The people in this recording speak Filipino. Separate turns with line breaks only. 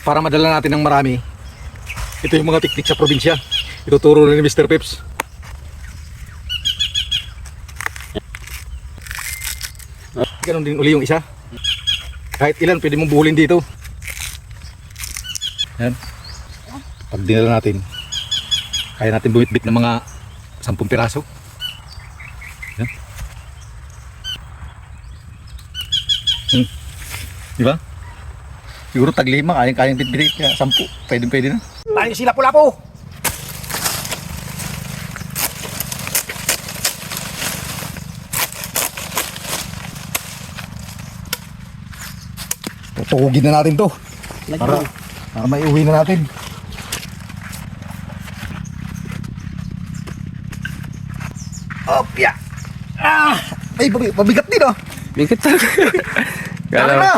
para madala natin ng marami. Ito yung mga teknik sa probinsya. Ituturo rin ni Mr. Peps. Ganon din uli yung isa. Kahit ilan pwede mong buhulin dito. Yan. Pag dinala natin, kaya natin bumit-bit ng mga 10 piraso. Yan. Diba? Siguro tag 5, kayang bit-bit. Kaya 10, pwede na. Tayo sila pula-po! Tutugin na natin to. Para maiuwi na natin. Opya! Ay, mabigat din oh.
Bigat talaga.
Kala na!